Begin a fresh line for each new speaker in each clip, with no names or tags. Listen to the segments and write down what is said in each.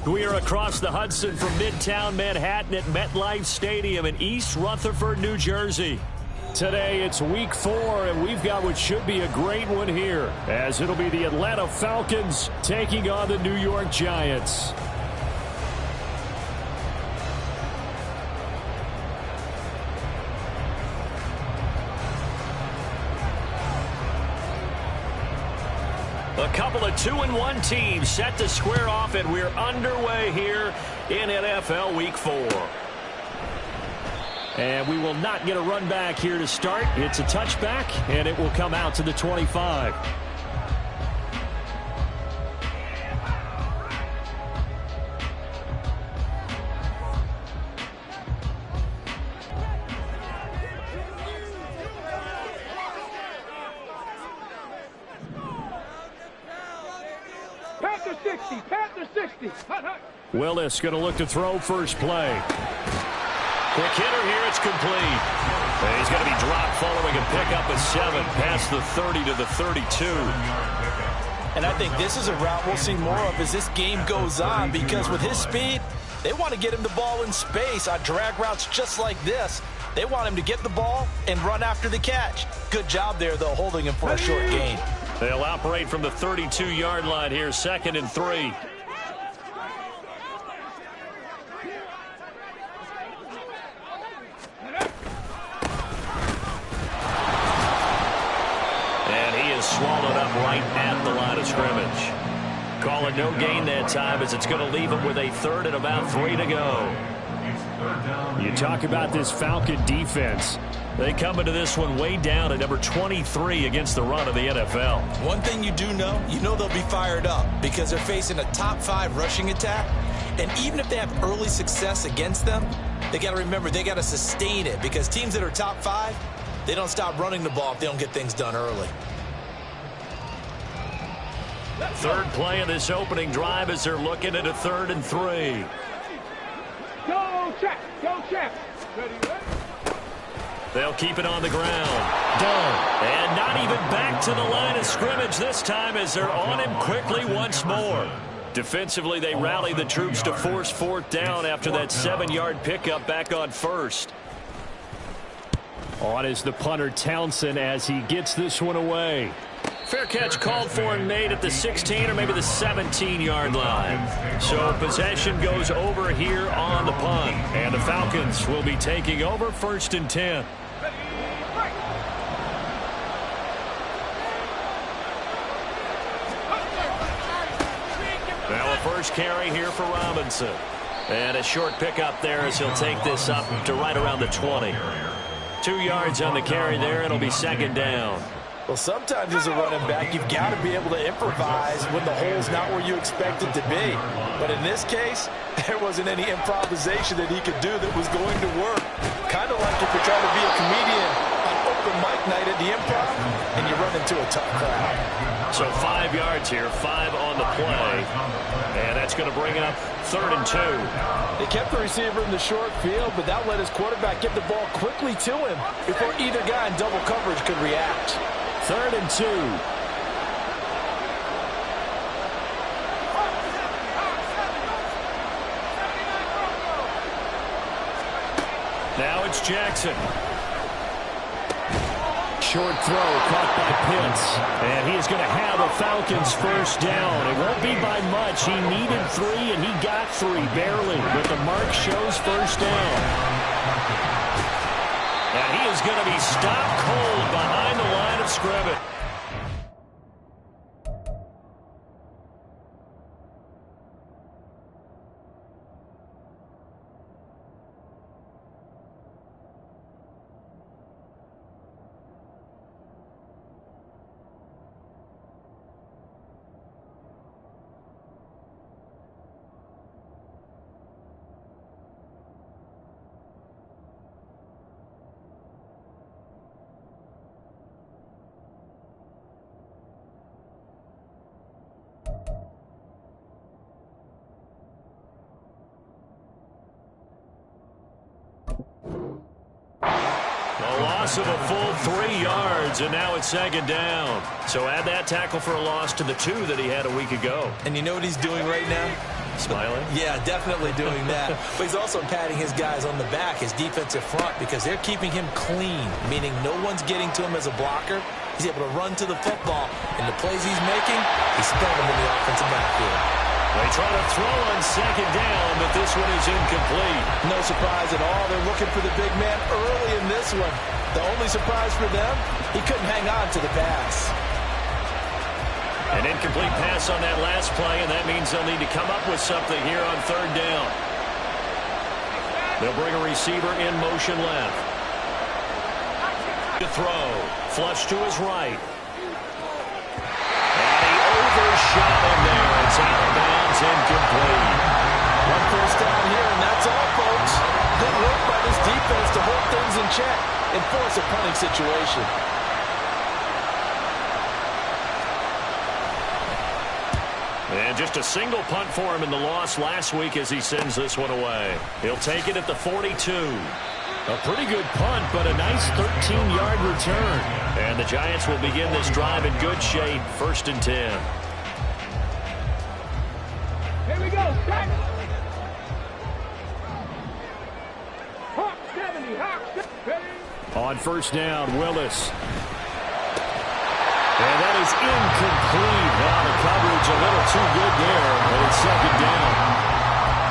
We are across the Hudson from Midtown Manhattan at MetLife Stadium in East Rutherford, New Jersey. Today it's week 4, and we've got what should be a great one here, as it'll be the Atlanta Falcons taking on the New York Giants. A couple of 2-1 teams set to square off, and we're underway here in NFL Week 4. And we will not get a run back here to start. It's a touchback, and it will come out to the 25. Willis going to look to throw first play. Quick hitter here, it's complete. And he's going to be dropped following a pickup of 7 past the 30 to the 32.
And I think this is a route we'll see more of as this game goes on, because with his speed, they want to get him the ball in space on drag routes just like this. They want him to get the ball and run after the catch. Good job there, though, holding him for a short gain.
They'll operate from the 32-yard line here, 2nd and 3. Swallowed up right at the line of scrimmage. Call it no gain that time, as it's going to leave him with a 3rd and about 3 to go. You talk about this Falcon defense. They come into this one way down at number 23 against the run of the NFL.
One thing you do know, they'll be fired up because they're facing a top 5 rushing attack. And even if they have early success against them, they got to remember they got to sustain it, because teams that are top 5, they don't stop running the ball if they don't get things done early.
3rd play of this opening drive as they're looking at a 3rd and 3.
Go check, go check.
They'll keep it on the ground. Done. And not even back to the line of scrimmage this time, as they're on him quickly once more. Defensively, they rally the troops to force 4th down after that 7-yard pickup back on 1st. On is the punter, Townsend, as he gets this one away. Fair catch called for and made at the 16 or maybe the 17-yard line. So possession goes over here on the punt. And the Falcons will be taking over 1st and 10. Now a first carry here for Robinson. And a short pickup there as he'll take this up to right around the 20. 2 yards on the carry there. It'll be 2nd down.
Well, sometimes as a running back, you've got to be able to improvise when the hole's not where you expect it to be. But in this case, there wasn't any improvisation that he could do that was going to work. Kind of like if you're trying to be a comedian on open mic night at the Improv and you run into a tough crowd.
So 5 yards here, 5 on the play. And that's going to bring up 3rd and 2.
They kept the receiver in the short field, but that let his quarterback get the ball quickly to him before either guy in double coverage could react.
3rd and 2. Now it's Jackson. Short throw caught by Pitts. And he is going to have a Falcons first down. It won't be by much. He needed 3, and he got 3 barely. But the mark shows first down. And he is going to be stopped cold behind the line of scrimmage. loss of a full 3 yards, and now it's 2nd down. So add that tackle for a loss to the 2 that he had a week ago.
And you know what he's doing right now?
Smiling?
Yeah, definitely doing that. But he's also patting his guys on the back, his defensive front, because they're keeping him clean, meaning no one's getting to him as a blocker. He's able to run to the football, and the plays he's making, he's spelling them in the offensive backfield.
They try to throw on 2nd down, but this one is incomplete.
No surprise at all. They're looking for the big man early in this one. The only surprise for them, he couldn't hang on to the pass.
An incomplete pass on that last play, and that means they'll need to come up with something here on 3rd down. They'll bring a receiver in motion left. To throw. Flush to his right. And he overshot him there. It's out of bounds, incomplete.
1 first down here, and that's all, folks. Good work by this defense to hold things in check and force a punting situation.
And just a single punt for him in the loss last week as he sends this one away. He'll take it at the 42. A pretty good punt, but a nice 13-yard return. And the Giants will begin this drive in good shape, 1st and 10.
Here we go, set. Hawk 70, Hawk 70.
On 1st down, Willis. And that is incomplete. Now the coverage a little too good there, and it's 2nd down.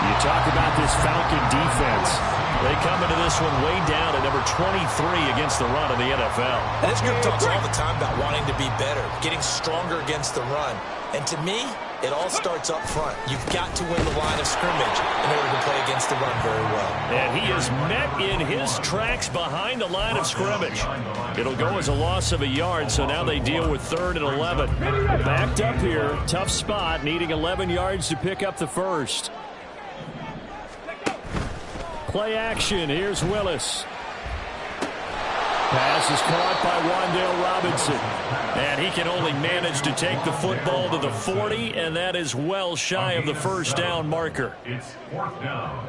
You talk about this Falcon defense. They come into this one way down at number 23 against the run in the NFL.
And this group talks all the time about wanting to be better, getting stronger against the run. And to me, it all starts up front. You've got to win the line of scrimmage in order to play against the run very well.
And he is met in his tracks behind the line of scrimmage. It'll go as a loss of a yard, so now they deal with 3rd and 11. Backed up here, tough spot, needing 11 yards to pick up the first. Play action, here's Willis. Pass is caught by Wan'Dale Robinson. And he can only manage to take the football to the 40, and that is well shy of the 1st down marker.
It's 4th down.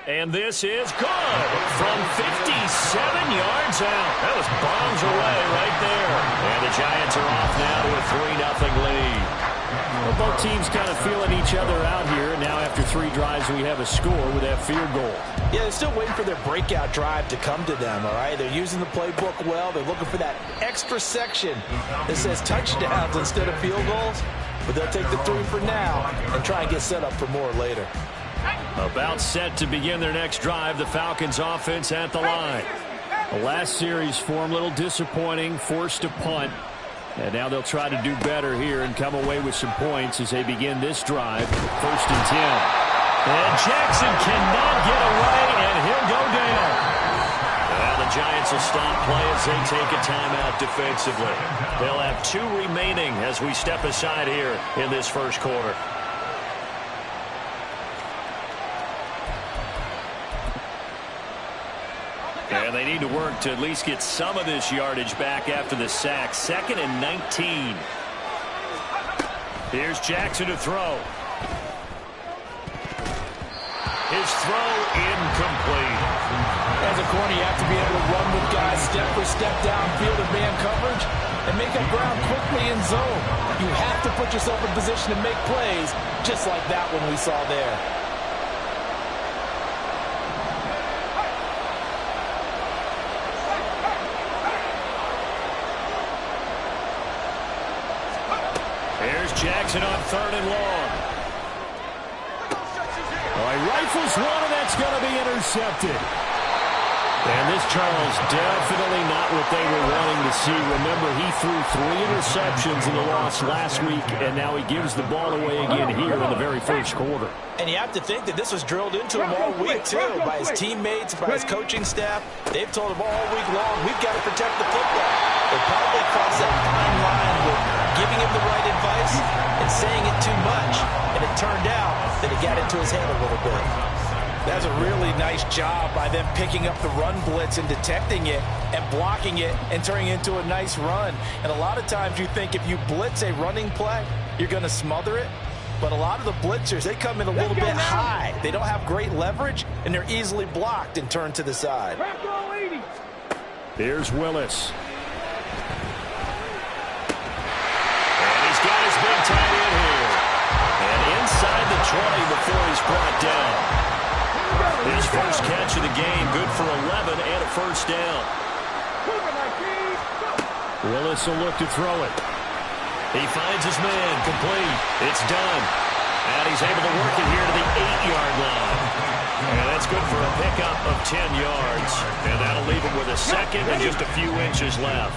And this is good from 57 yards out. That was bombs away right there. And the Giants are off now to a 3-0 lead. Well, both teams kind of feeling each other out here. And now after 3 drives, we have a score with that field goal.
Yeah, they're still waiting for their breakout drive to come to them, all right? They're using the playbook well. They're looking for that extra section that says touchdowns instead of field goals. But they'll take the 3 for now and try and get set up for more later.
About set to begin their next drive, the Falcons offense at the line. The last series for them, a little disappointing, forced to punt. And now they'll try to do better here and come away with some points as they begin this drive. 1st and 10. And Jackson cannot get away, and he'll go down. And the Giants will stop play as they take a timeout defensively. They'll have 2 remaining as we step aside here in this 1st quarter. And they need to work to at least get some of this yardage back after the sack. 2nd and 19. Here's Jackson to throw. His throw incomplete.
As a corner, you have to be able to run with guys step for step downfield in man coverage and make up ground quickly in zone. You have to put yourself in position to make plays just like that one we saw there.
Jackson on 3rd and long. Oh, he rifles one, and that's going to be intercepted. And this Charles definitely not what they were wanting to see. Remember, he threw 3 interceptions in the loss last week, and now he gives the ball away again here in the very 1st quarter.
And you have to think that this was drilled into him all week, too, by his teammates, by his coaching staff. They've told him all week long, we've got to protect the football. They probably crossed that fine line with giving him the right advice and saying it too much. And it turned out that it got into his head a little bit. That's a really nice job by them picking up the run blitz and detecting it and blocking it and turning it into a nice run. And a lot of times you think if you blitz a running play, you're going to smother it. But a lot of the blitzers, they come in a little bit high. They don't have great leverage, and they're easily blocked and turned to the side.
Here's Willis. And he's got his big tight end here. And inside the 20 before he's brought down. His first catch of the game, good for 11 and a first down. Willis will look to throw it. He finds his man, complete. It's done. And he's able to work it here to the 8-yard line. And that's good for a pickup of 10 yards. And that'll leave him with a second and just a few inches left.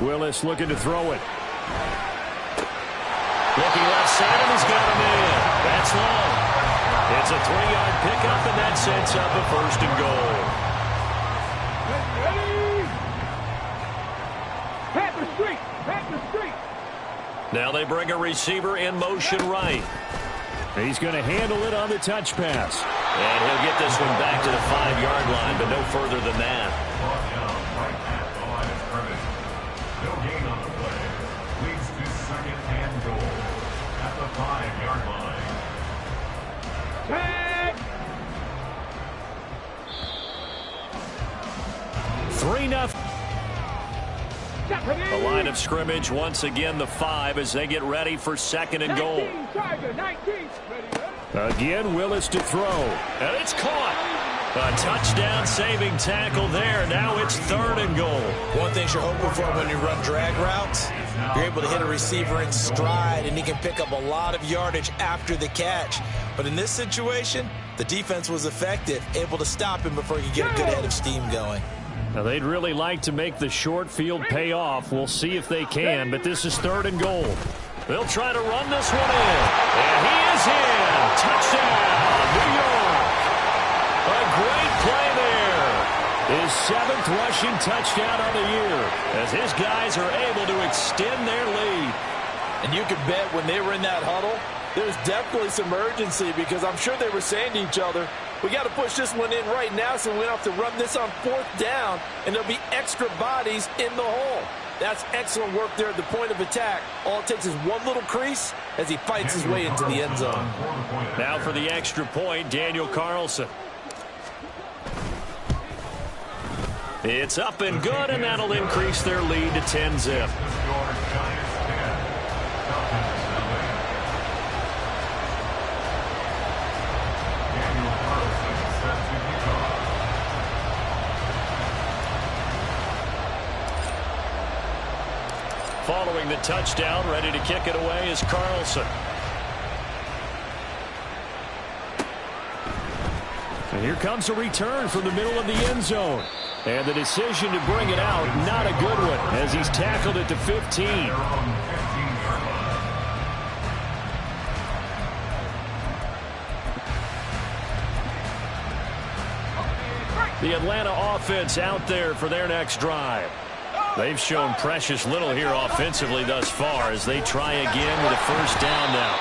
Willis looking to throw it. Looking left side, and he's got him in. That's long. It's a 3-yard pickup, and that sets up a first and goal. Now they bring a receiver in motion right. He's going to handle it on the touch pass. And he'll get this one back to the 5-yard line, but no further than that.
No gain on the play. Leads to second and goal at the 5-yard line.
3-0. The line of scrimmage once again the 5 as they get ready for second and goal. Again, Willis to throw. And it's caught. A touchdown saving tackle there. Now it's third and goal.
One thing you're hoping for when you run drag routes, you're able to hit a receiver in stride, and he can pick up a lot of yardage after the catch. But in this situation, the defense was effective, able to stop him before he could get a good head of steam going.
Now, they'd really like to make the short field pay off. We'll see if they can, but this is third and goal. They'll try to run this one in. And he is in. Touchdown, New York. A great play there. His 7th rushing touchdown of the year as his guys are able to extend their lead.
And you can bet when they were in that huddle, there's definitely some urgency because I'm sure they were saying to each other, we got to push this one in right now so we don't have to run this on 4th down, and there'll be extra bodies in the hole. That's excellent work there at the point of attack. All it takes is one little crease as he fights his way into the end zone.
Now for the extra point, Daniel Carlson. It's up and good, and that'll increase their lead to 10-zip. Following the touchdown, ready to kick it away is Carlson. And here comes a return from the middle of the end zone. And the decision to bring it out, not a good one, as he's tackled it to 15. The Atlanta offense out there for their next drive. They've shown precious little here offensively thus far as they try again with a first down now.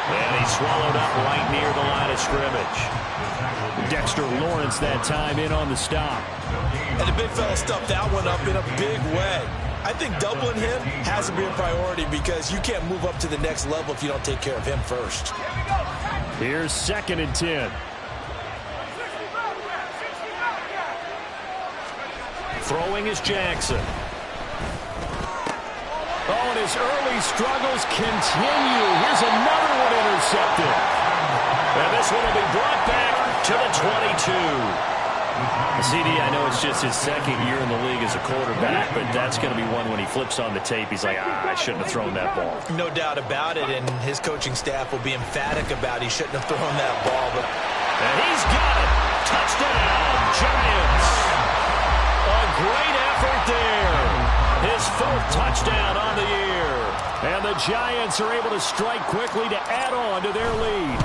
And he's swallowed up right near the line of scrimmage. Dexter Lawrence that time in on the stop.
And the big fella stuffed that one up in a big way. I think doubling him has to be a priority because you can't move up to the next level if you don't take care of him first.
Here's 2nd and 10. Throwing is Jackson. Oh, and his early struggles continue. Here's another one intercepted. And this one will be brought back to the 22. CD, I know it's just his 2nd year in the league as a quarterback, but that's going to be one when he flips on the tape. He's like, I shouldn't have thrown that ball.
No doubt about it, and his coaching staff will be emphatic about he shouldn't have thrown that ball. But
and he's got it. Touchdown, Giants. A great effort there. His 4th touchdown on the year. And the Giants are able to strike quickly to add on to their lead.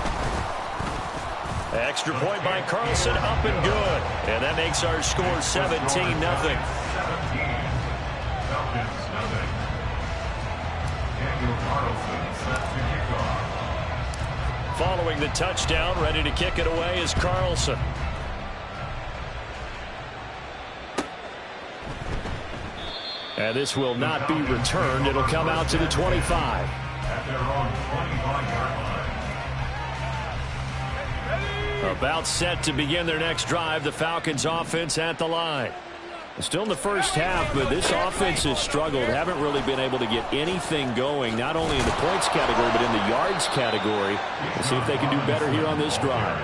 Extra point by Carlson, up and good. And that makes our score 17-0. Following the touchdown, ready to kick it away is Carlson. And this will not be returned. It'll come out to the 25.
At their own 25-yard line.
About set to begin their next drive. The Falcons offense at the line. Still in the first half, but this offense has struggled. Haven't really been able to get anything going, not only in the points category, but in the yards category. We'll see if they can do better here on this drive.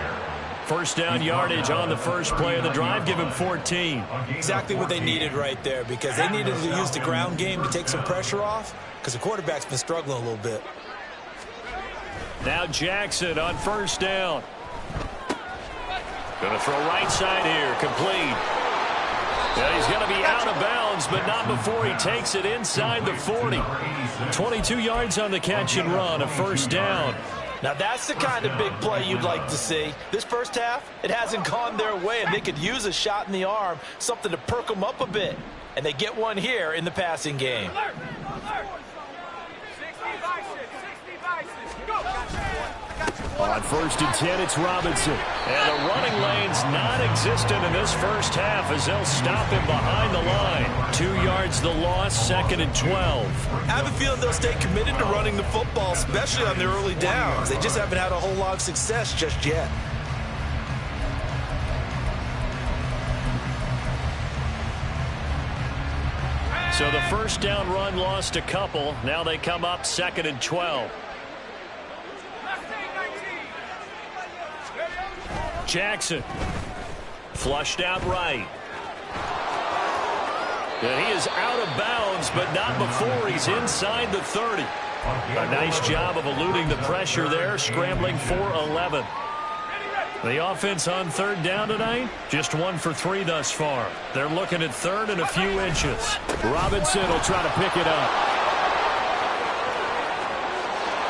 First down yardage on the first play of the drive. Give him 14.
Exactly what they needed right there, because they needed to use the ground game to take some pressure off, because the quarterback's been struggling a little bit.
Now Jackson on first down. Going to throw right side here. Complete. Yeah, he's going to be out of bounds, but not before he takes it inside the 40. 22 yards on the catch and run, a first down.
Now that's the kind of big play you'd like to see. This first half, it hasn't gone their way, and they could use a shot in the arm, something to perk them up a bit. And they get one here in the passing game.
On first and 10, it's Robinson. And the running lane's non-existent in this first half as they'll stop him behind the line. 2 yards the loss, second and 12.
I have a feeling they'll stay committed to running the football, especially on their early downs. They just haven't had a whole lot of success just yet.
So the first down run lost a couple. Now they come up second and 12. Jackson flushed out right. And he is out of bounds, but not before he's inside the 30. A nice job of eluding the pressure there, scrambling for 11. The offense on third down tonight, just 1 for 3 thus far. They're looking at third and a few inches. Robinson will try to pick it up.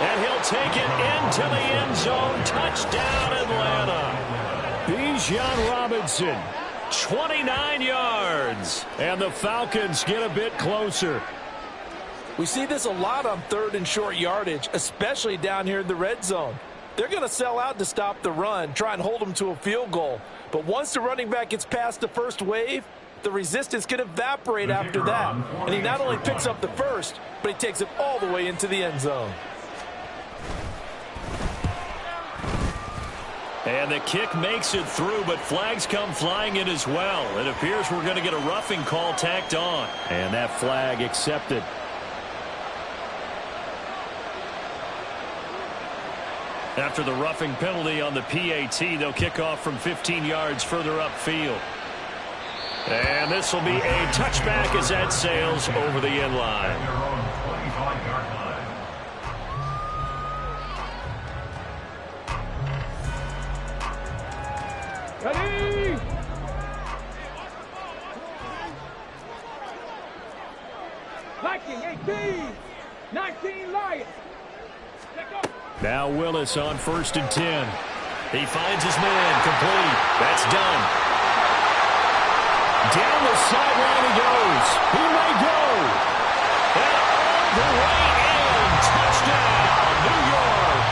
And he'll take it into the end zone. Touchdown, Atlanta. Bijan Robinson, 29 yards. And the Falcons get a bit closer.
We see this a lot on third and short yardage, especially down here in the red zone. They're going to sell out to stop the run, try and hold them to a field goal. But once the running back gets past the first wave, the resistance can evaporate after that. And he not only picks up the first, but he takes it all the way into the end zone.
And the kick makes it through, but flags come flying in as well. It appears we're going to get a roughing call tacked on. And that flag accepted. After the roughing penalty on the PAT, they'll kick off from 15 yards further upfield. And this will be a touchback as that sails over the end line.
Ready? Viking 18, 19 Lions.
Now Willis on first and 10. He finds his man, complete. That's done. Down the sideline he goes. He may go. And all the way in. Touchdown, New York.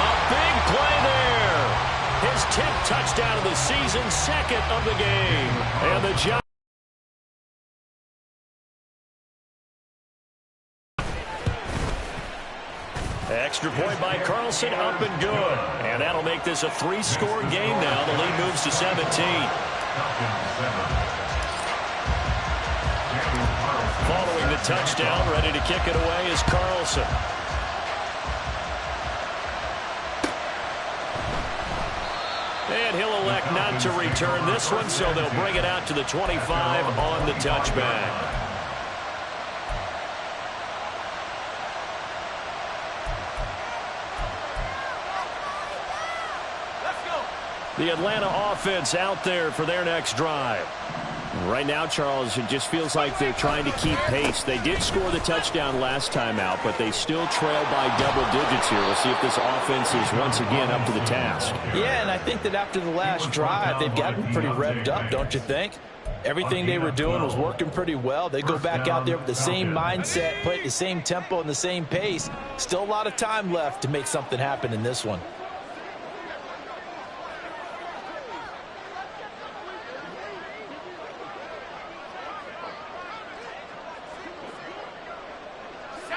A big play there. His 10th touchdown of the season, second of the game. And the Giants. Extra point by Carlson, up and good. And that'll make this a 3-score game now. The lead moves to 17. Following the touchdown, ready to kick it away is Carlson. And he'll elect not to return this one, so they'll bring it out to the 25 on the touchback. The Atlanta offense out there for their next drive. Right now, Charles, it just feels like they're trying to keep pace. They did score the touchdown last time out, but they still trail by double digits here. We'll see if this offense is once again up to the task.
Yeah, and I think that after the last drive, they've gotten pretty revved up, don't you think? Everything they were doing was working pretty well. They go back out there with the same mindset, play at the same tempo and the same pace. Still a lot of time left to make something happen in this one.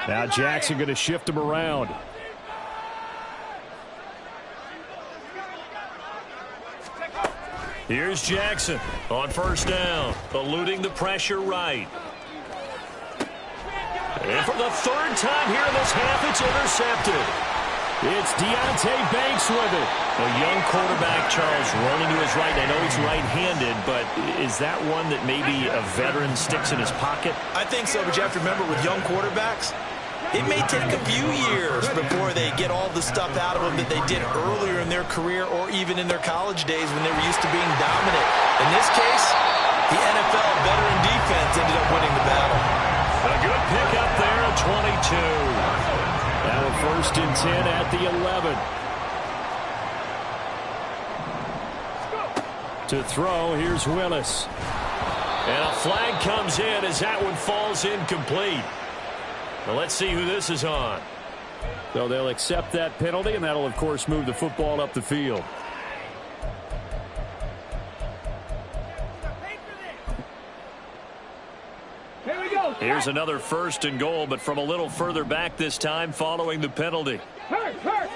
Now Jackson going to shift him around. Here's Jackson on first down, eluding the pressure right. And for the third time here in this half, it's intercepted. It's Deonte Banks with it. A young quarterback, Charles, rolling to his right. I know he's right-handed, but is that one that maybe a veteran sticks in his pocket?
I think so, but you have to remember with young quarterbacks, it may take a few years before they get all the stuff out of them that they did earlier in their career or even in their college days when they were used to being dominant. In this case, the NFL veteran defense ended up winning the battle.
A good pick up there at 22. Now a 1st and 10 at the 11. To throw, here's Willis. And a flag comes in as that one falls incomplete. Now let's see who this is on. So they'll accept that penalty, and that'll, of course, move the football up the field.
Here we go.
Here's another 1st and goal, but from a little further back this time following the penalty.
Hurt.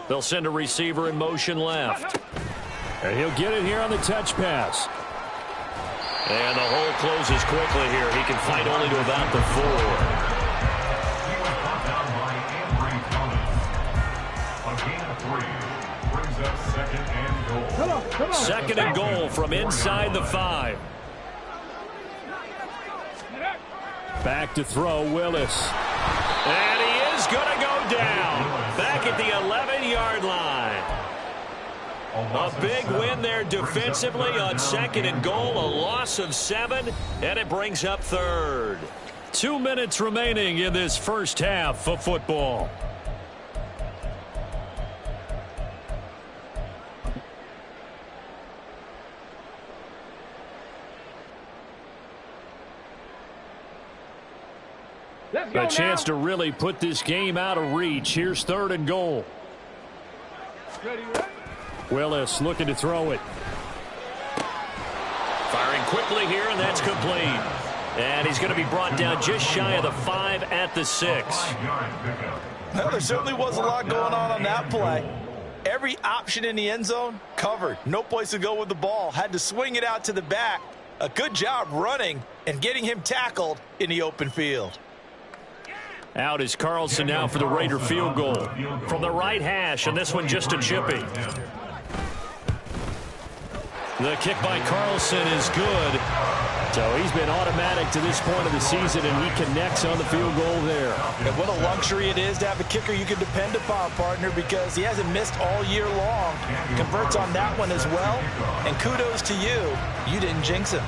They'll send a receiver in motion left. And he'll get it here on the touch pass. And the hole closes quickly here. He can fight only to about the 4.
He was brought down by Ambry Thomas. A gain of 3 brings up 2nd and goal.
Come on.
2nd and goal from inside the 5. Back to throw, Willis. And he is going to go down. Back at the 11-yard line. A big win there defensively on 2nd and goal. A loss of 7, and it brings up 3rd. 2 minutes remaining in this first half of football. A chance to really put this game out of reach. Here's 3rd and goal.
Ready.
Willis looking to throw it. Firing quickly here, and that's complete. And he's going to be brought down just shy of the 5 at the 6.
Well, there certainly was a lot going on that play. Every option in the end zone covered. No place to go with the ball. Had to swing it out to the back. A good job running and getting him tackled in the open field.
Out is Carlson now for the Raider field goal. From the right hash, and this one just a chippy. The kick by Carlson is good. So he's been automatic to this point of the season, and he connects on the field goal there.
And what a luxury it is to have a kicker you can depend upon, partner, because he hasn't missed all year long. Converts on that one as well. And kudos to you. You didn't jinx him.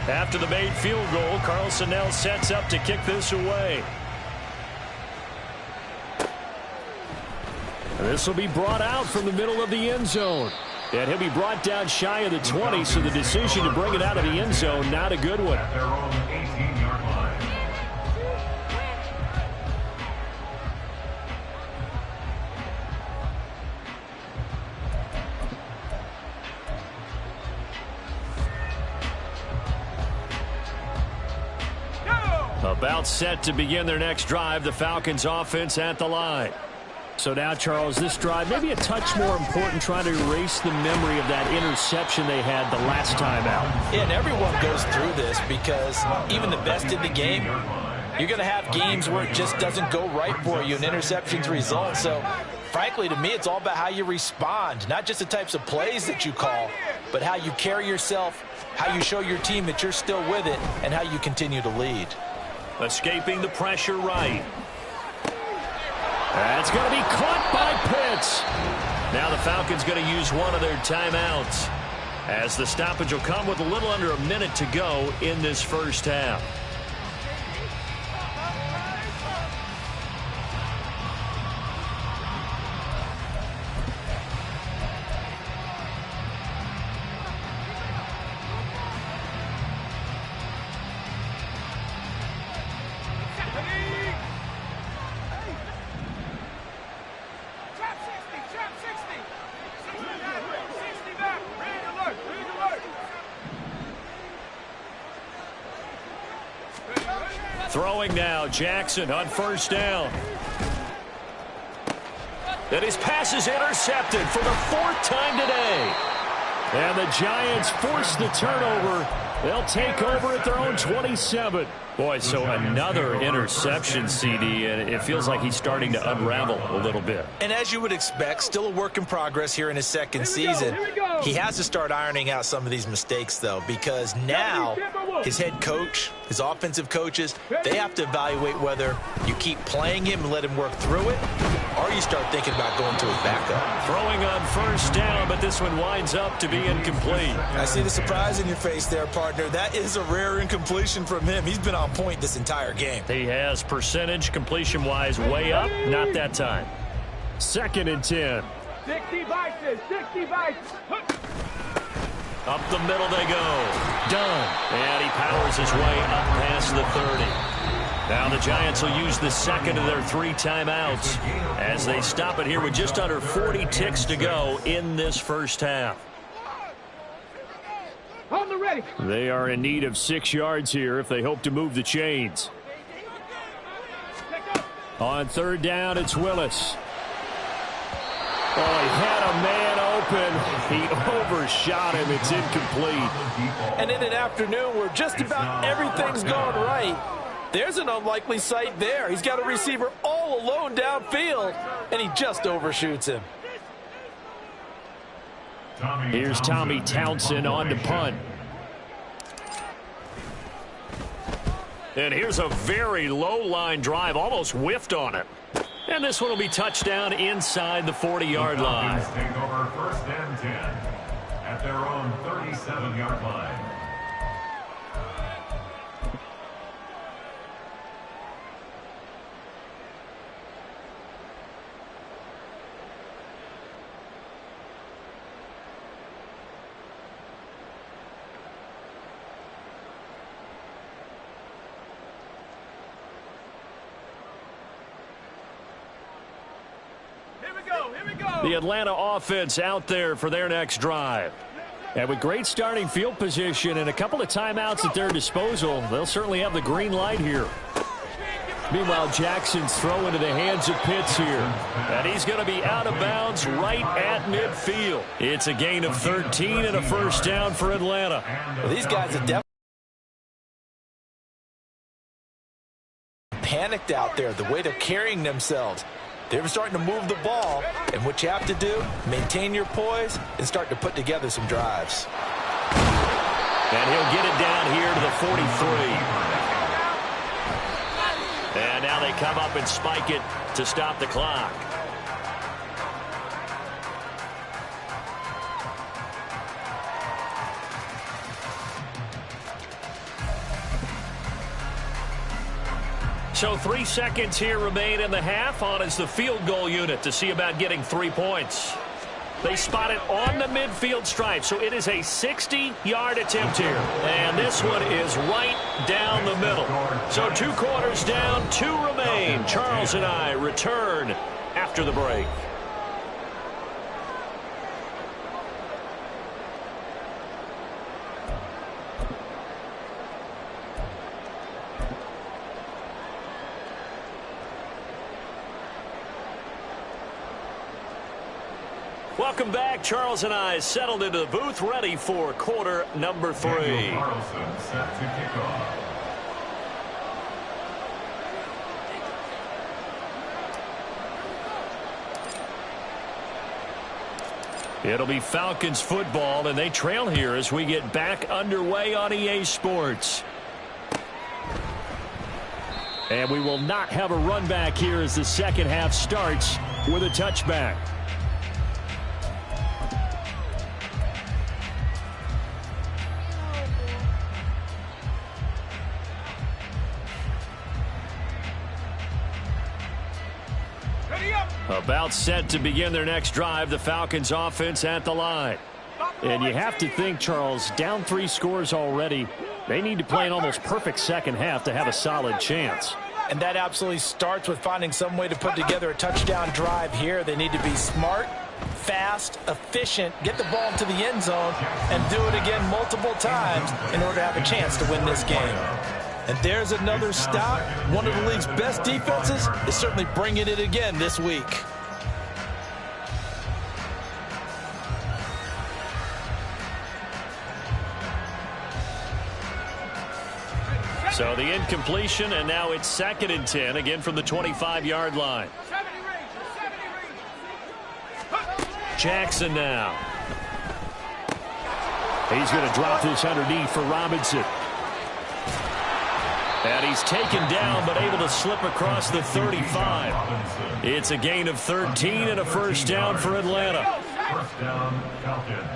After the made field goal, Carlson now sets up to kick this away. And this will be brought out from the middle of the end zone. And he'll be brought down shy of the 20, so the decision to bring it out of the end zone, not a good one.
At their own 18-yard line.
About set to begin their next drive, the Falcons offense at the line. So now, Charles, this drive maybe a touch more important, trying to erase the memory of that interception they had the last time out.
Yeah, and everyone goes through this because even the best in the game, you're going to have games where it just doesn't go right for you and interceptions result. So, frankly, to me, it's all about how you respond, not just the types of plays that you call, but how you carry yourself, how you show your team that you're still with it, and how you continue to lead.
Escaping the pressure right. That's going to be caught by Pitts. Now the Falcons going to use one of their timeouts, as the stoppage will come with a little under a minute to go in this first half. Throwing now, Jackson on first down. And his pass is intercepted for the 4th time today. And the Giants force the turnover. They'll take over at their own 27. Boy, so another interception, CD, and it feels like he's starting to unravel a little bit.
And as you would expect, still a work in progress here in his second season. He has to start ironing out some of these mistakes, though, because now his head coach, his offensive coaches, they have to evaluate whether you keep playing him and let him work through it, or you start thinking about going to his backup.
Throwing on first down, but this one winds up to be incomplete.
I see the surprise in your face there, partner. That is a rare incompletion from him. He's been on point this entire game.
He has percentage completion-wise way up. Not that time. 2nd and 10.
60 vices, 60 vices.
Up the middle they go. Done. And he powers his way up past the 30. Now the Giants will use the second of their 3 timeouts as they stop it here with just under 40 ticks to go in this first half.
Hold the ready.
They are in need of 6 yards here if they hope to move the chains. On 3rd down, it's Willis. Oh, he had a man open. He overshot him. It's incomplete.
And in an afternoon where just about everything's going right, there's an unlikely sight there. He's got a receiver all alone downfield, and he just overshoots him.
Here's Tommy Townsend on to punt. And here's a very low-line drive, almost whiffed on it. And this one will be touchdown inside the 40-yard line.
Take over 1st and 10 at their own 37-yard line.
The Atlanta offense out there for their next drive. And with great starting field position and a couple of timeouts at their disposal, they'll certainly have the green light here. Meanwhile, Jackson's throw into the hands of Pitts here. And he's going to be out of bounds right at midfield. It's a gain of 13 and a first down for Atlanta.
Well, these guys are definitely panicked out there, the way they're carrying themselves. They're starting to move the ball, and what you have to do, maintain your poise and start to put together some drives.
And he'll get it down here to the 43. And now they come up and spike it to stop the clock. So 3 seconds here remain in the half. On is the field goal unit to see about getting 3 points. They spot it on the midfield stripe, so it is a 60-yard attempt here. And this one is right down the middle. So 2 quarters down, 2 remain. Charles and I return after the break. Welcome back. Charles and I settled into the booth, ready for quarter number 3.
Carlson set to kick off.
It'll be Falcons football, and they trail here as we get back underway on EA Sports. And we will not have a run back here as the second half starts with a touchback. About set to begin their next drive, the Falcons offense at the line. And you have to think, Charles, down 3 scores already. They need to play an almost perfect second half to have a solid chance.
And that absolutely starts with finding some way to put together a touchdown drive here. They need to be smart, fast, efficient, get the ball into the end zone, and do it again multiple times in order to have a chance to win this game. And there's another stop. One of the league's best defenses is certainly bringing it again this week.
So the incompletion, and now it's 2nd and 10, again from the 25-yard line. Jackson now. He's going to drop this underneath for Robinson. And he's taken down, but able to slip across the 35. It's a gain of 13 and a first down for Atlanta.
First down, Falcons.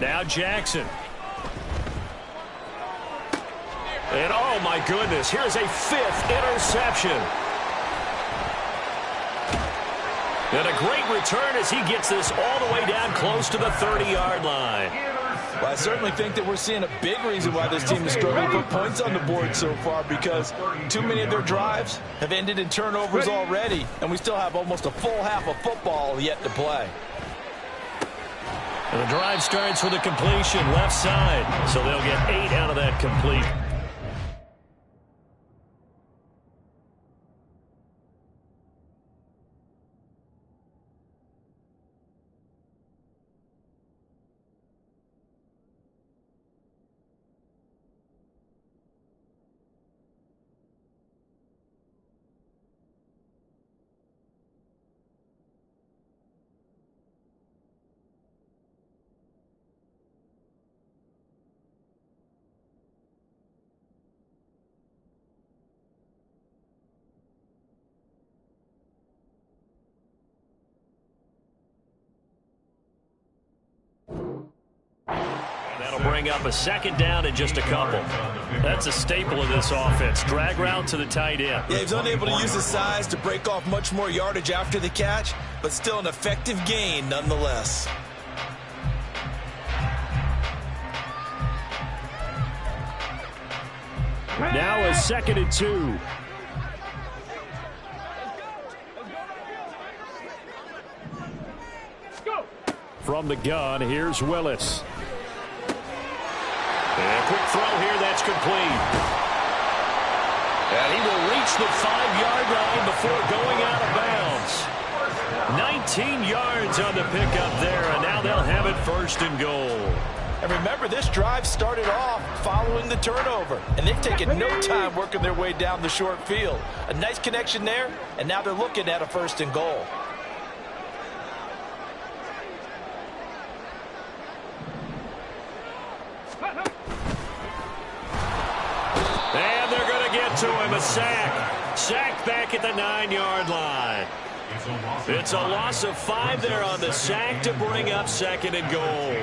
Now Jackson. And oh my goodness, here's a 5th interception. And a great return as he gets this all the way down close to the 30-yard line.
Well, I certainly think that we're seeing a big reason why this team is struggling to put points on the board so far, because too many of their drives have ended in turnovers already, and we still have almost a full half of football yet to play.
And the drive starts with a completion left side, so they'll get 8 out of that complete. That'll bring up a 2nd down and just a couple. That's a staple of this offense. Drag route to the tight end.
Yeah, he's unable to use his size to break off much more yardage after the catch, but still an effective gain nonetheless.
Now a 2nd and 2. From the gun, here's Willis. And a quick throw here, that's complete. And he will reach the 5-yard line before going out of bounds. 19 yards on the pickup there, and now they'll have it 1st and goal.
And remember, this drive started off following the turnover, and they've taken no time working their way down the short field. A nice connection there, and now they're looking at a 1st and goal.
And they're going to get to him, a sack. Sack back at the 9-yard line. It's a loss of 5 there on the sack to bring up 2nd and goal.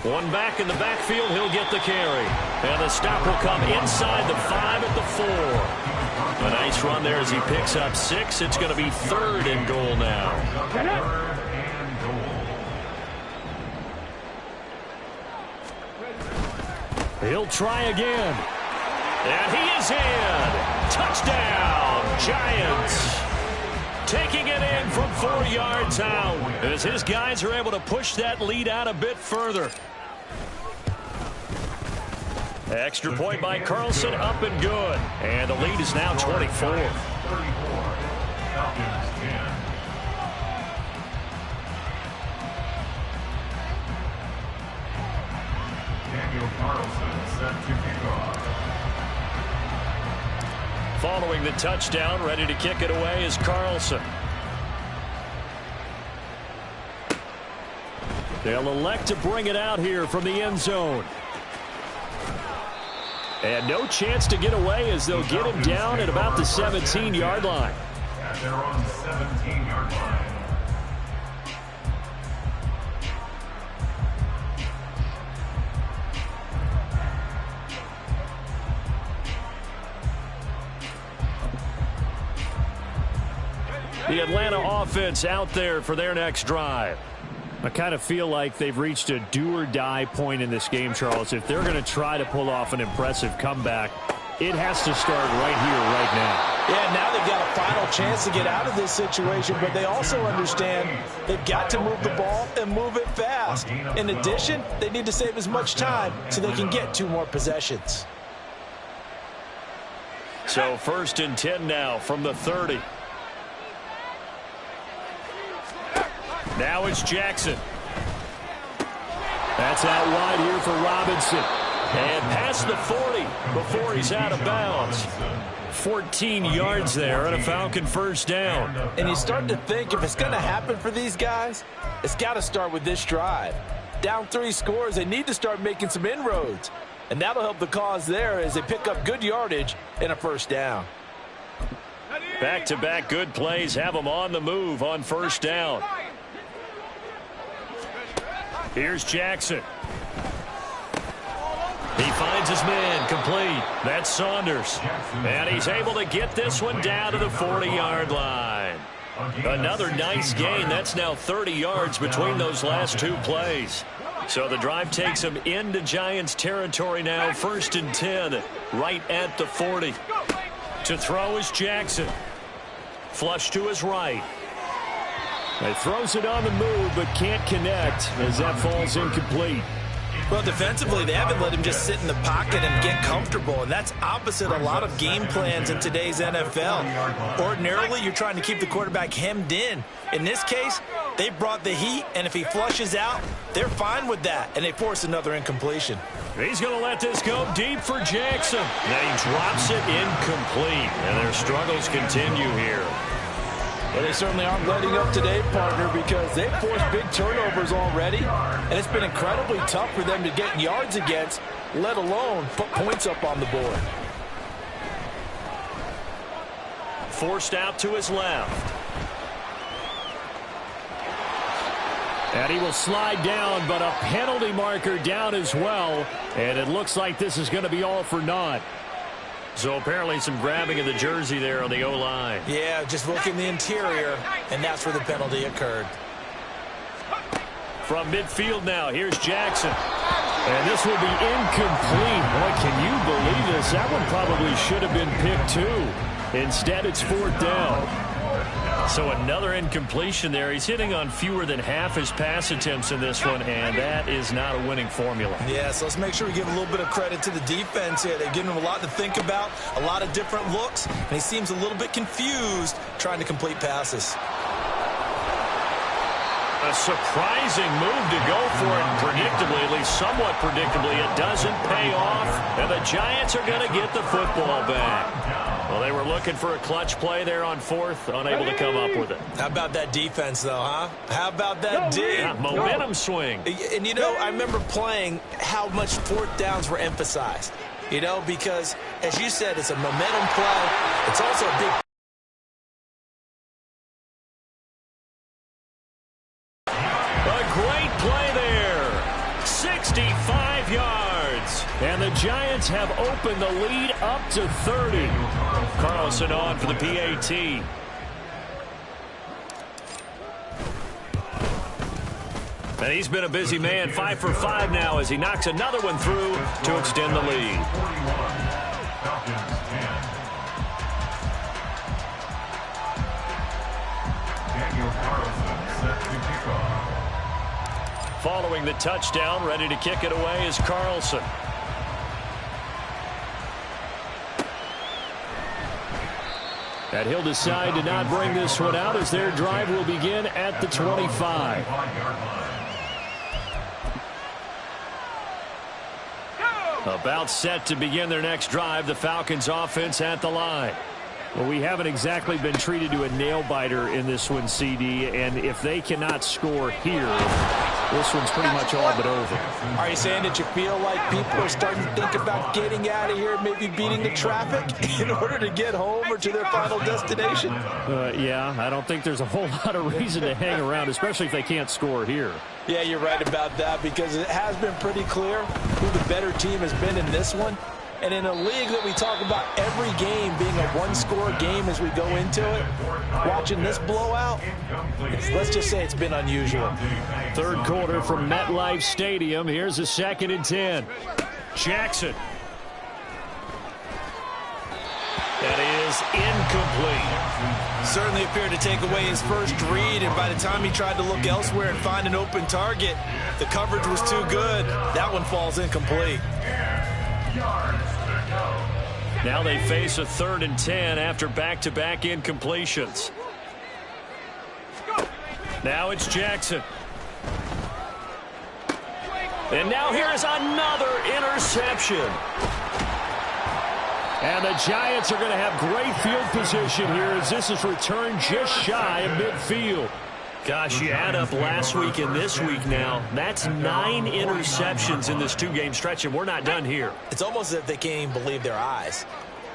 One back in the backfield, he'll get the carry. And the stop will come inside the 5 at the 4. A nice run there as he picks up 6. It's going to be 3rd and goal now. He'll try again. And he is in. Touchdown, Giants. Taking it in from 4 yards out as his guys are able to push that lead out a bit further. Extra point by Carlson, up and good. And the lead is now 24.
Daniel Carlson set to kick off.
Following the touchdown, ready to kick it away is Carlson. They'll elect to bring it out here from the end zone. And no chance to get away as they'll get him down at about the 17-yard line.
At their own 17-yard line.
The Atlanta offense out there for their next drive. I kind of feel like they've reached a do-or-die point in this game, Charles. If they're going to try to pull off an impressive comeback, it has to start right here, right now.
Yeah, now they've got a final chance to get out of this situation, but they also understand they've got to move the ball and move it fast. In addition, they need to save as much time so they can get 2 more possessions.
So 1st and 10 now from the 30. Now it's Jackson. That's out wide here for Robinson. And past the 40 before he's out of bounds. 14 yards there and a Falcon first down.
And you start to think if it's going to happen for these guys, it's got to start with this drive. Down 3 scores, they need to start making some inroads. And that'll help the cause there as they pick up good yardage and a first down.
Back-to-back good plays have them on the move on first down. Here's Jackson. He finds his man complete. That's Saunders. And he's able to get this one down to the 40-yard line. Another nice gain. That's now 30 yards between those last 2 plays. So the drive takes him into Giants territory now. 1st and 10, right at the 40. To throw is Jackson. Flush to his right. He throws it on the move but can't connect as that falls incomplete.
Well, defensively, they haven't let him just sit in the pocket and get comfortable, and that's opposite a lot of game plans in today's NFL. Ordinarily, you're trying to keep the quarterback hemmed in. In this case, they brought the heat, and if he flushes out, they're fine with that, and they force another incompletion.
He's going to let this go deep for Jackson. Then he drops it incomplete, and their struggles continue here.
Well, they certainly aren't letting up today, partner, because they've forced big turnovers already, and it's been incredibly tough for them to get yards against, let alone put points up on the board.
Forced out to his left. And he will slide down, but a penalty marker down as well, and it looks like this is going to be all for naught. So apparently some grabbing of the jersey there on the O-line.
Yeah, just look in the interior, and that's where the penalty occurred.
From midfield now, here's Jackson. And this will be incomplete. Boy, can you believe this? That one probably should have been picked too. Instead, it's 4th down. So another incompletion there. He's hitting on fewer than half his pass attempts in this one, and that is not a winning formula.
Yeah, so let's make sure we give a little bit of credit to the defense here. They've given him a lot to think about, a lot of different looks, and he seems a little bit confused trying to complete passes.
A surprising move to go for it, and predictably, at least somewhat predictably, it doesn't pay off, and the Giants are going to get the football back. Well, they were looking for a clutch play there on 4th, unable to come up with it.
How about that defense, though, huh? How about that D?
Yeah, momentum swing.
And, you know, I remember playing how much 4th downs were emphasized, you know, because, as you said, it's a momentum play. It's also a big
great play there. 65 yards. And the Giants have opened the lead up to 30. Carlson on for the PAT. And he's been a busy man. 5 for 5 now as he knocks another one through to extend the lead. Following the touchdown, ready to kick it away is Carlson. And he'll decide to not bring this one out as their drive will begin at the 25. About set to begin their next drive, the Falcons offense at the line. Well, we haven't exactly been treated to a nail-biter in this one, CD, and if they cannot score here, this one's pretty much all but over.
Are you saying that you feel like people are starting to think about getting out of here, maybe beating the traffic in order to get home or to their final destination?
Yeah, I don't think there's a whole lot of reason to hang around, especially if they can't score here.
Yeah, you're right about that because it has been pretty clear who the better team has been in this one. And in a league that we talk about every game being a one-score game as we go into it, watching this blowout, let's just say it's been unusual.
Third quarter from MetLife Stadium. Here's a 2nd and 10. Jackson. That is incomplete.
Certainly appeared to take away his first read, and by the time he tried to look elsewhere and find an open target, the coverage was too good. That one falls incomplete.
Now they face a 3rd and 10 after back-to-back incompletions. Now it's Jackson. And now here is another interception. And the Giants are going to have great field position here as this is returned just shy of midfield. Gosh, you add up last week and this week now, that's 9 interceptions in this 2-game stretch, and we're not done here.
It's almost as if they can't even believe their eyes.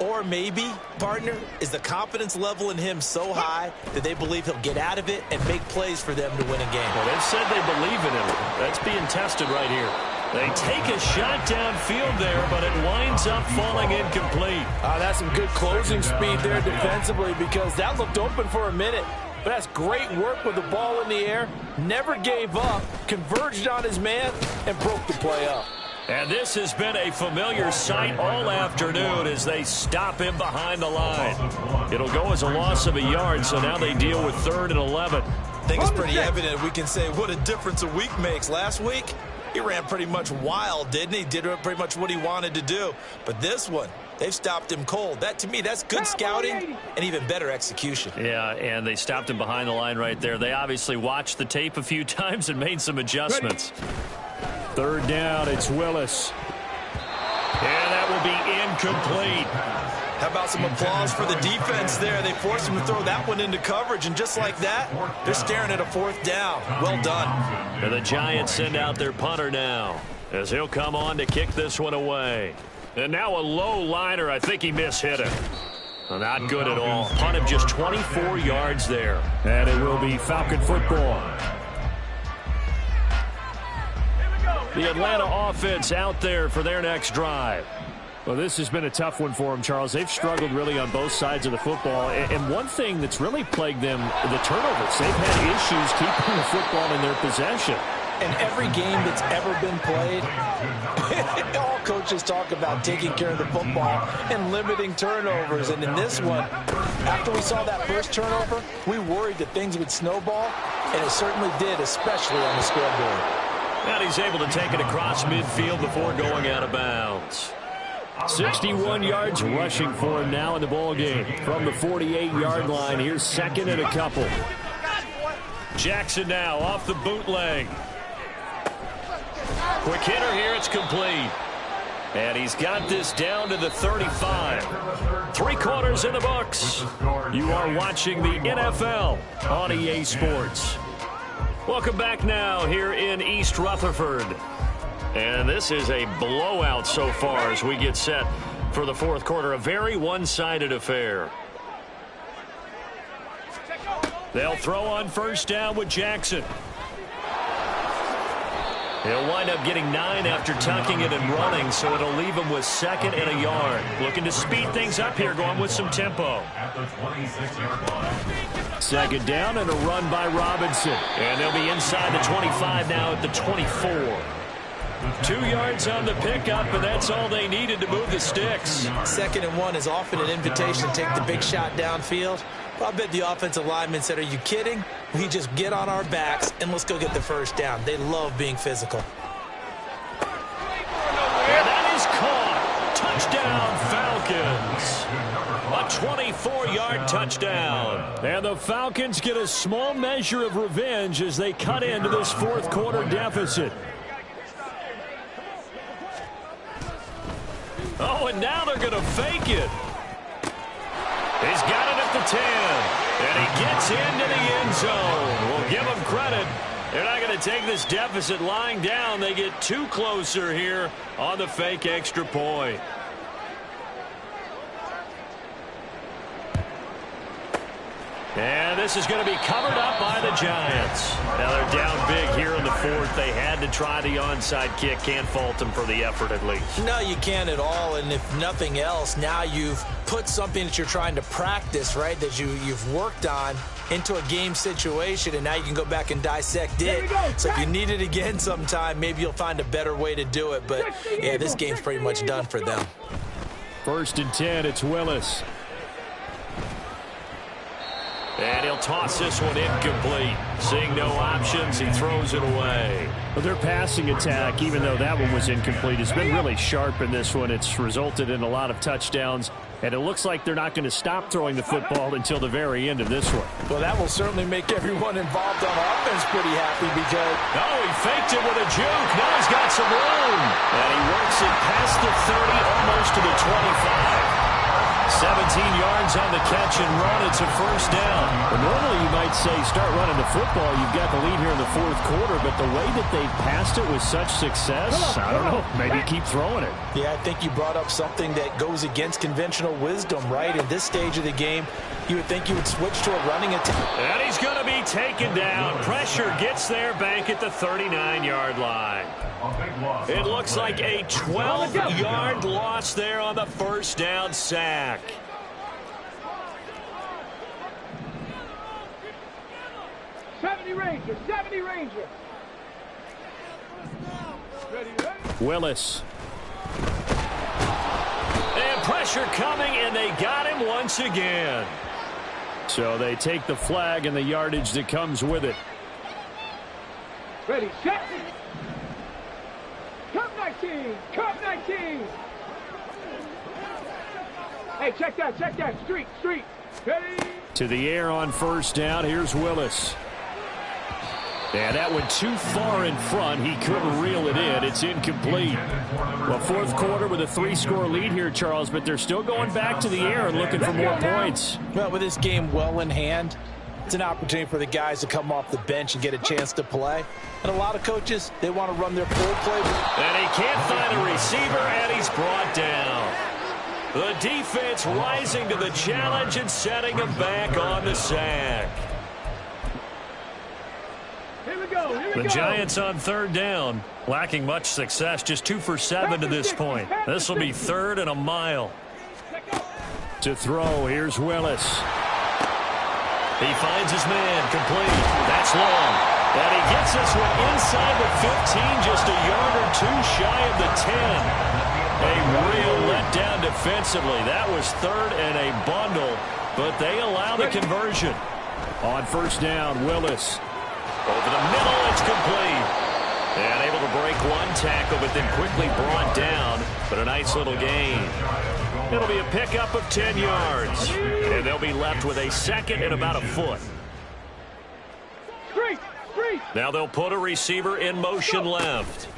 Or maybe, partner, is the confidence level in him so high that they believe he'll get out of it and make plays for them to win a game.
Well, they've said they believe in him. That's being tested right here. They take a shot downfield there, but it winds up falling incomplete.
That's some good closing speed there defensively, because that looked open for a minute. But that's great work with the ball in the air. Never gave up, converged on his man, and broke the play up.
And this has been a familiar sight all afternoon as they stop him behind the line. It'll go as a loss of a yard, so now they deal with 3rd and 11.
I think it's pretty evident we can say what a difference a week makes. Last week, he ran pretty much wild, didn't he? Did pretty much what he wanted to do. But this one, they've stopped him cold. That, to me, that's good scouting and even better execution.
Yeah, and they stopped him behind the line right there. They obviously watched the tape a few times and made some adjustments. 3rd down, it's Willis. And that will be incomplete.
How about some applause for the defense there? They forced him to throw that one into coverage, and just like that, they're staring at a 4th down. Well done.
And the Giants send out their punter now as he'll come on to kick this one away. And now a low liner. I think he mishit it. Well, not good at all. Punt of just 24 yards there. And it will be Falcon football. The Atlanta offense out there for their next drive. Well, this has been a tough one for them, Charles. They've struggled really on both sides of the football. And one thing that's really plagued them, the turnovers. They've had issues keeping the football in their possession.
In every game that's ever been played, all coaches talk about taking care of the football and limiting turnovers. And in this one, after we saw that first turnover, we worried that things would snowball, and it certainly did, especially on the scoreboard.
And he's able to take it across midfield before going out of bounds. 61 yards rushing for him now in the ball game. From the 48-yard line, here's 2nd and a couple. Jackson now off the bootleg. Quick hitter here, it's complete. And he's got this down to the 35. 3 quarters in the books. You are watching the NFL on EA Sports. Welcome back now here in East Rutherford. And this is a blowout so far as we get set for the 4th quarter. A very one-sided affair. They'll throw on 1st down with Jackson. He'll wind up getting 9 after tucking it and running, so it'll leave him with 2nd and a yard. Looking to speed things up here, going with some tempo. 2nd down and a run by Robinson. And they'll be inside the 25 now at the 24. 2 yards on the pickup, and that's all they needed to move the sticks.
2nd and 1 is often an invitation to take the big shot downfield. Well, I bet the offensive lineman said, are you kidding? We just get on our backs and let's go get the 1st down. They love being physical.
And that is caught. Touchdown, Falcons. A 24-yard touchdown. And the Falcons get a small measure of revenge as they cut into this 4th quarter deficit. Oh, and now they're going to fake it. He's got it at the 10. And he gets into the end zone. We'll give him credit. They're not going to take this deficit lying down. They get 2 closer here on the fake extra point. And this this is going to be covered up by the Giants. Now they're down big here in the fourth. They had to try the onside kick. Can't fault them for the effort at least.
No, you can't at all. And if nothing else, now you've put something that you're trying to practice, right, that you've worked on into a game situation, and now you can go back and dissect it. So if you need it again sometime, maybe you'll find a better way to do it. But, yeah, this game's pretty much done for them.
1st and 10, it's Willis. And he'll toss this one incomplete. Seeing no options, he throws it away.
Well, their passing attack, even though that one was incomplete, has been really sharp in this one. It's resulted in a lot of touchdowns, and it looks like they're not going to stop throwing the football until the very end of this one.
Well, that will certainly make everyone involved on offense pretty happy because...
Oh, he faked it with a juke. Now he's got some room. And he works it past the 30, almost to the 25. 17 yards on the catch and run. It's a 1st down.
Well, normally you might say start running the football. You've got the lead here in the 4th quarter, but the way that they passed it with such success, I don't know, maybe keep throwing it.
Yeah, I think you brought up something that goes against conventional wisdom, right? In this stage of the game, you would think you would switch to a running attack.
And he's going to be taken down. Pressure gets there back at the 39-yard line. It looks like a 12-yard loss there on the 1st down sack.
'70 Ranger.
Willis.
And pressure coming, and they got him once again.
So they take the flag and the yardage that comes with it.
Ready, set. Cup 19. Hey, check that. Street. Ready.
To the air on 1st down. Here's Willis. And that went too far in front. He couldn't reel it in. It's incomplete. Well, 4th quarter with a 3-score lead here, Charles, but they're still going back to the air and looking for more points.
Well, with this game well in hand, it's an opportunity for the guys to come off the bench and get a chance to play. And a lot of coaches, they want to run their full play.
And he can't find a receiver, and he's brought down. The defense rising to the challenge and setting him back on the sack.
Here we go.
The Giants on 3rd down, lacking much success, just 2 for 7 to this point. This will be 3rd and a mile.
To throw, here's Willis.
He finds his man, complete. That's long. And he gets this one inside the 15, just a yard or 2 shy of the 10. A real letdown defensively. That was 3rd and a bundle, but they allow the conversion.
On 1st down, Willis.
Over the middle, it's complete. And able to break one tackle, but then quickly brought down. But a nice little gain. It'll be a pickup of 10 yards. And they'll be left with a 2nd and about a foot. Now they'll put a receiver in motion left.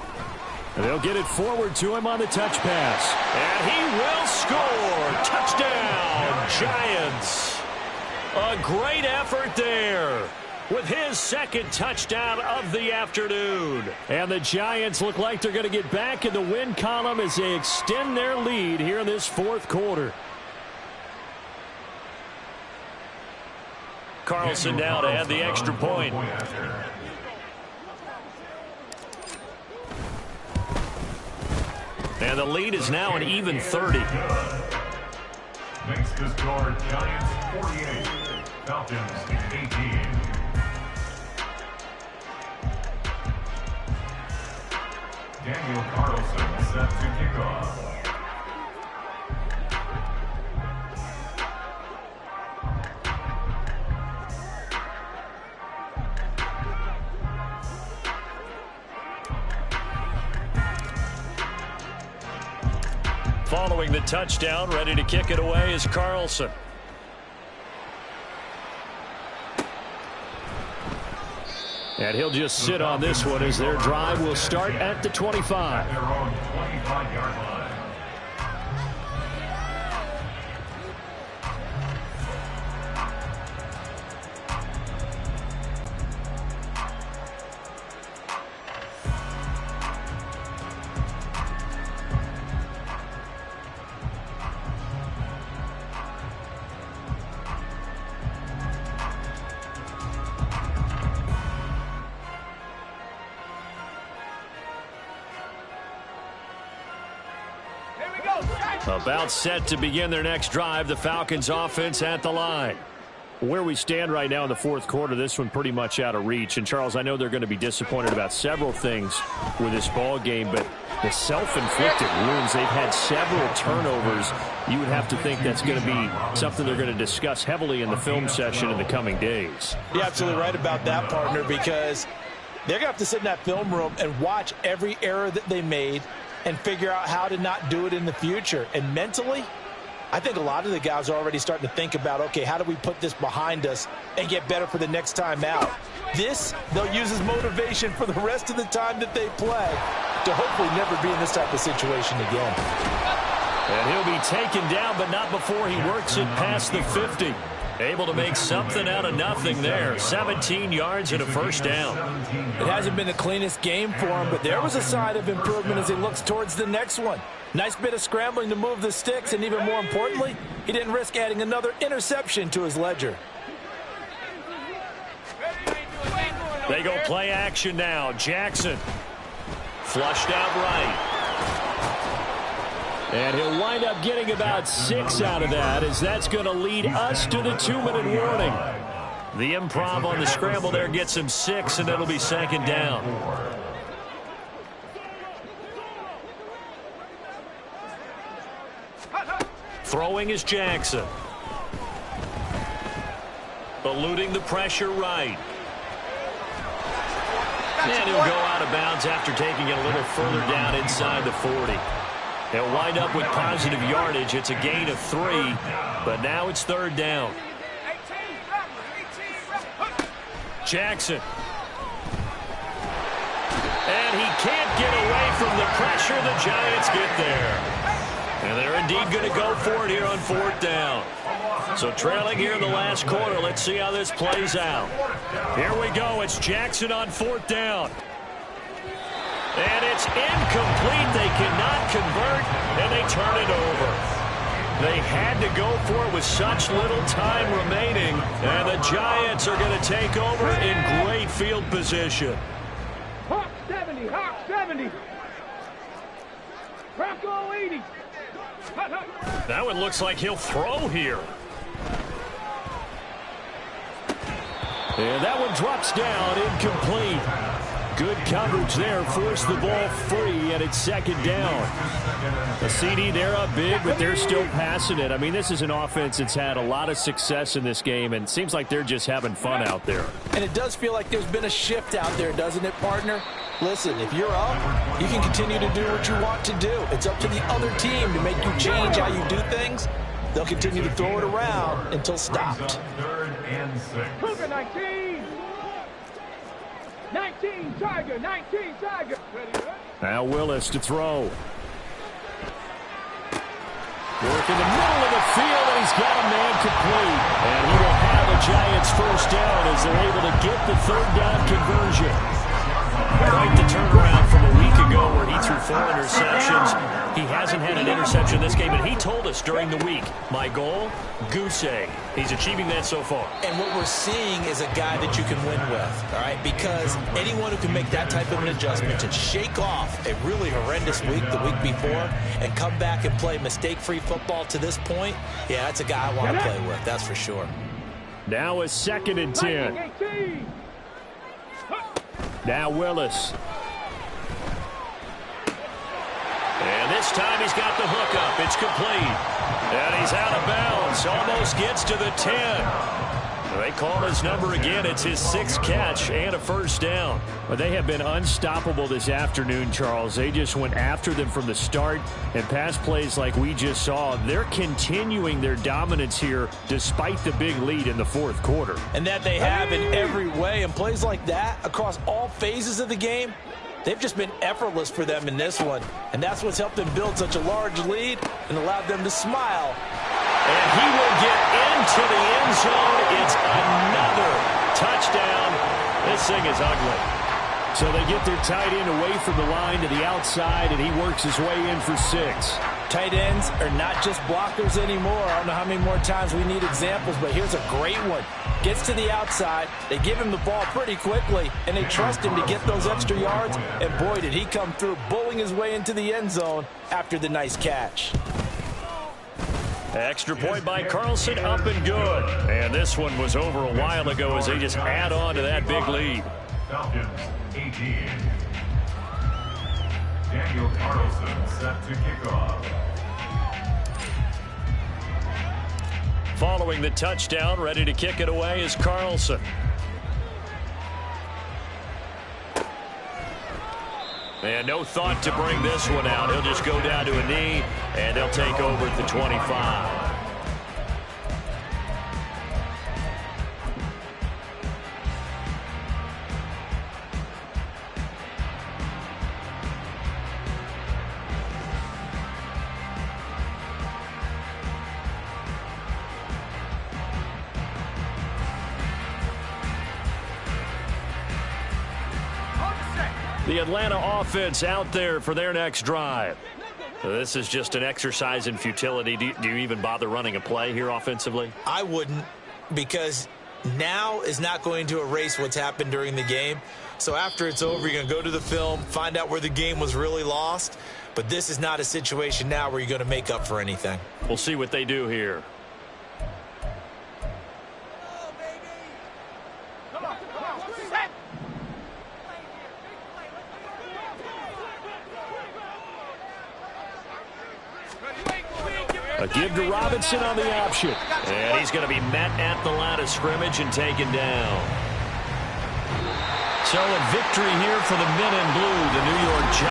And they'll get it forward to him on the touch pass.
And he will score. Touchdown, Giants. A great effort there with his 2nd touchdown of the afternoon.
And the Giants look like they're going to get back in the win column as they extend their lead here in this 4th quarter.
Carlson now to add the extra point. And the lead is now an even 30.
Makes the score Giants 48, Falcons 18. Daniel Carlson set to kick off.
Following the touchdown, ready to kick it away is Carlson.
And he'll just sit on this one as their drive will start at the 25.
Their own 25-yard line.
About set to begin their next drive, the Falcons offense at the line. Where we stand right now in the fourth quarter, this one pretty much out of reach. And, Charles, I know they're going to be disappointed about several things with this ball game, but the self-inflicted wounds, they've had several turnovers. You would have to think that's going to be something they're going to discuss heavily in the film session in the coming days.
You're absolutely right about that, partner, because they're going to have to sit in that film room and watch every error that they made and figure out how to not do it in the future. And mentally, I think a lot of the guys are already starting to think about, okay, how do we put this behind us and get better for the next time out? This, they'll use as motivation for the rest of the time that they play to hopefully never be in this type of situation again.
And he'll be taken down, but not before he works it past the 50. Able to make something out of nothing there. 17 yards and a first down.
It hasn't been the cleanest game for him, but there was a sign of improvement as he looks towards the next one. Nice bit of scrambling to move the sticks, and even more importantly, he didn't risk adding another interception to his ledger.
They go play action now. Jackson flushed out right. And he'll wind up getting about 6 out of that, as that's going to lead us to the 2-minute warning. The improv on the scramble there gets him 6, and it'll be second down. Throwing is Jackson. Eluding the pressure right. And he'll go out of bounds after taking it a little further down inside the 40. They'll wind up with positive yardage. It's a gain of 3, but now it's third down. Jackson. And he can't get away from the pressure. The Giants get there. And they're indeed going to go for it here on fourth down. So trailing here in the last quarter. Let's see how this plays out. Here we go. It's Jackson on fourth down. And it's incomplete. They cannot convert, and they turn it over. They had to go for it with such little time remaining, and the Giants are going to take over in great field position.
Hawk 70, Hawk 70. Bronco 80.
That one looks like he'll throw here. And that one drops down, incomplete. Good coverage there, forced the ball free, and it's second down. A CD, they're up big, but they're still passing it. I mean, this is an offense that's had a lot of success in this game, and it seems like they're just having fun out there.
And it does feel like there's been a shift out there, doesn't it, partner? Listen, if you're up, you can continue to do what you want to do. It's up to the other team to make you change how you do things. They'll continue to throw it around until stopped.
Third and 6.
Cougar 19. 19, Tiger, 19, Tiger.
Now Willis to throw. Work in the middle of the field, and he's got a man complete. And he will have the Giants first down as they're able to get the third down conversion. Quite the turnaround from a week ago where he threw 4 interceptions. He hasn't had an interception this game, and he told us during the week, my goal, goose egg. He's achieving that so far.
And what we're seeing is a guy that you can win with, all right? Because anyone who can make that type of an adjustment and shake off a really horrendous week the week before and come back and play mistake-free football to this point, yeah, that's a guy I want to play with, that's for sure.
Now a 2nd and 10.
18.
Now Willis. And this time he's got the hook up. It's complete. And he's out of bounds. Almost gets to the 10. They call his number again. It's his 6th catch and a first down. But they have been unstoppable this afternoon, Charles. They just went after them from the start. And pass plays like we just saw, they're continuing their dominance here despite the big lead in the fourth quarter.
And that they have in every way. And plays like that across all phases of the game, they've just been effortless for them in this one. And that's what's helped them build such a large lead and allowed them to smile.
And he will get into the end zone. It's another touchdown. This thing is ugly. So they get their tight end away from the line to the outside, and he works his way in for 6.
Tight ends are not just blockers anymore. I don't know how many more times we need examples, but here's a great one. Gets to the outside, they give him the ball pretty quickly, and they trust him to get those extra yards, and boy, did he come through, bullying his way into the end zone after the nice catch.
Extra point by Carlson, up and good. And this one was over a while ago as they just add on to that big lead.
Falcons 18. Daniel Carlson set to kick off.
Following the touchdown, ready to kick it away is Carlson. And no thought to bring this one out. He'll just go down to a knee, and they'll take over at the 25. The Atlanta offense out there for their next drive. This is just an exercise in futility. Do you even bother running a play here offensively?
I wouldn't, because now is not going to erase what's happened during the game. So after it's over, you're going to go to the film, find out where the game was really lost. But this is not a situation now where you're going to make up for anything.
We'll see what they do here. A give to Robinson on the option. And he's going to be met at the line of scrimmage and taken down. So a victory here for the men in blue, the New York Giants.